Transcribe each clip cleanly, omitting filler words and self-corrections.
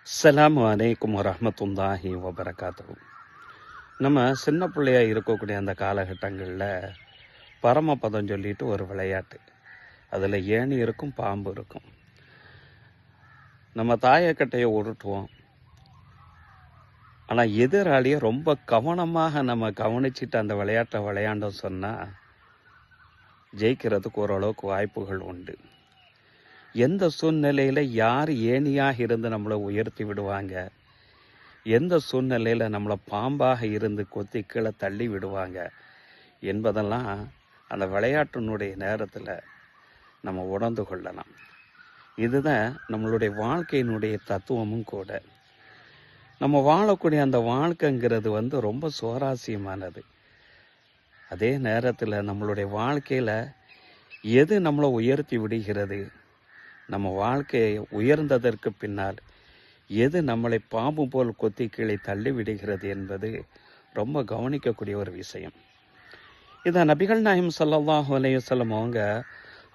அஸ்ஸலாமு அலைக்கும் வரஹ்மத்துல்லாஹி வபரகாத்துஹு. நம்ம சின்ன பிள்ளையாக இருக்கக்கூடிய அந்த காலகட்டங்களில் பரமபதம் சொல்லிட்டு ஒரு விளையாட்டு, அதில் ஏணி இருக்கும், பாம்பு இருக்கும். நம்ம தாயக்கட்டையை உருட்டுவோம். ஆனால் எதிராளியை ரொம்ப கவனமாக நம்ம கவனிச்சுட்டு அந்த விளையாட்டை விளையாண்டோம் சொன்னால் ஜெயிக்கிறதுக்கு ஓரளவுக்கு வாய்ப்புகள் உண்டு. எந்த சூழ்நிலையில் யார் ஏணியாக இருந்து நம்மளை உயர்த்தி விடுவாங்க, எந்த சூழ்நிலையில் நம்மளை பாம்பாக இருந்து கொத்தி கீழே தள்ளி விடுவாங்க என்பதெல்லாம் அந்த விளையாட்டினுடைய நேரத்தில் நம்ம உணர்ந்து கொள்ளலாம். இதுதான் நம்மளுடைய வாழ்க்கையினுடைய தத்துவமும் கூட. நம்ம வாழக்கூடிய அந்த வாழ்க்கைங்கிறது ரொம்ப சுவாரஸ்யமானது. அதே நேரத்தில் நம்மளுடைய வாழ்க்கையில் எது நம்மளை உயர்த்தி விடுகிறது, நம்ம வாழ்க்கையை உயர்ந்ததற்கு பின்னால் எது நம்மளை பாம்பு போல் கொத்தி கீழே தள்ளி விடுகிறது என்பது ரொம்ப கவனிக்கக்கூடிய ஒரு விஷயம். இதை நபிகள் நாயகம் ஸல்லல்லாஹு அலைஹி வஸல்லம் அவங்க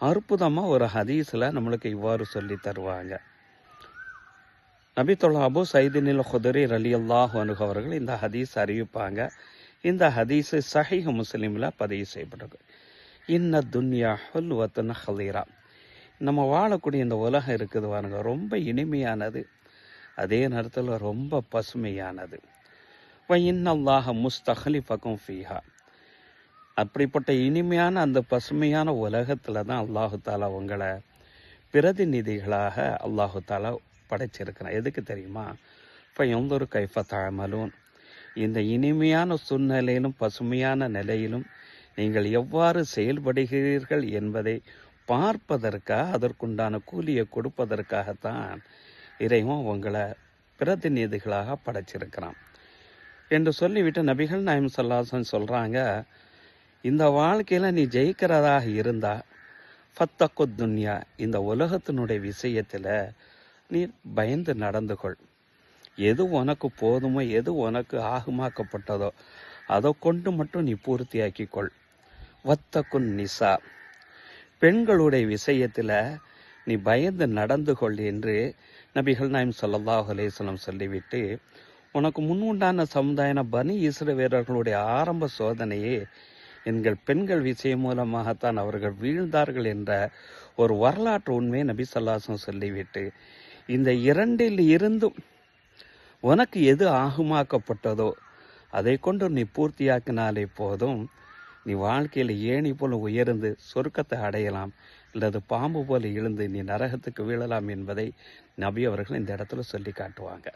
அற்புதமாக ஒரு ஹதீஸில் நம்மளுக்கு இவ்வாறு சொல்லி தருவாங்க. நபி தோழர் அபூ சயீதில் குத்ரி ரலியல்லாஹு அன்ஹு அவர்கள் இந்த ஹதீஸ் அறிவிப்பாங்க. இந்த ஹதீஸு ஸஹீஹ் முஸ்லிமில் பதிவு செய்யப்பட்டிருக்கு. இன்ன துன்யா ஹுல்வத்துன் ஹலீரா. நம்ம வாழக்கூடிய இந்த உலகம் இருக்குது பாருங்க, ரொம்ப இனிமையானது, அதே நேரத்தில் ரொம்ப பசுமையானது. இன்னல்லாஹ முஸ்தஹ்லிஃபக்கும் ஃபீஹா. அப்படிப்பட்ட இனிமையான அந்த பசுமையான உலகத்தில் தான் அல்லாஹு தாலா உங்களை பிரதிநிதிகளாக அல்லாஹு தாலா படைச்சிருக்கிறான். எதுக்கு தெரியுமா? இப்போ எந்தொரு கைஃப தஅமலூன். இந்த இனிமையான சூழ்நிலையிலும் பசுமையான நிலையிலும் நீங்கள் எவ்வாறு செயல்படுகிறீர்கள் என்பதை பார்ப்பதற்காக, அதற்குண்டான கூலியை கொடுப்பதற்காகத்தான் இறைவன் உங்களை பிரதிநிதிகளாக படைச்சிருக்கிறான் என்று சொல்லிவிட்டு நபிகள் நாயகம் ஸல்லல்லாஹு அலைஹி வஸல்லம் சொல்கிறாங்க, இந்த வாழ்க்கையில் நீ ஜெயிக்கிறதாக இருந்தா ஃபத்தக்கு துன்யா, இந்த உலகத்தினுடைய விஷயத்தில் நீ பயந்து நடந்து கொள். எது உனக்கு போதுமோ, எது உனக்கு ஆகுமாக்கப்பட்டதோ அதை கொண்டு மட்டும் நீ பூர்த்தியாக்கிக்கொள். வத்தக்குன் நிசா, பெண்களுடைய விஷயத்தில் நீ பயந்து நடந்து கொள் என்று நபிகள் நாயகம் ஸல்லல்லாஹு அலைஹி வஸல்லம் சொல்லிவிட்டு, உனக்கு முன்னுண்டான சமுதாய பனி இஸ்ரவேலர்களுடைய ஆரம்ப சோதனையே எங்கள் பெண்கள் விஷயம் மூலமாகத்தான் அவர்கள் வீழ்ந்தார்கள் என்ற ஒரு வரலாற்று உண்மையை நபி ஸல்லல்லாஹு அலைஹி வஸல்லம் சொல்லிவிட்டு, இந்த இரண்டில் இருந்தும் உனக்கு எது ஆகுமாக்கப்பட்டதோ அதை கொண்டு நீ பூர்த்தியாக்கினாலே போதும், நீ வாழ்க்கையில் ஏணி போல உயர்ந்து சொர்க்கத்தை அடையலாம், அல்லது பாம்பு போல இழுந்து நீ நரகத்துக்கு வீழலாம் என்பதை நபி அவர்கள் இந்த இடத்துல சொல்லி காட்டுவாங்க.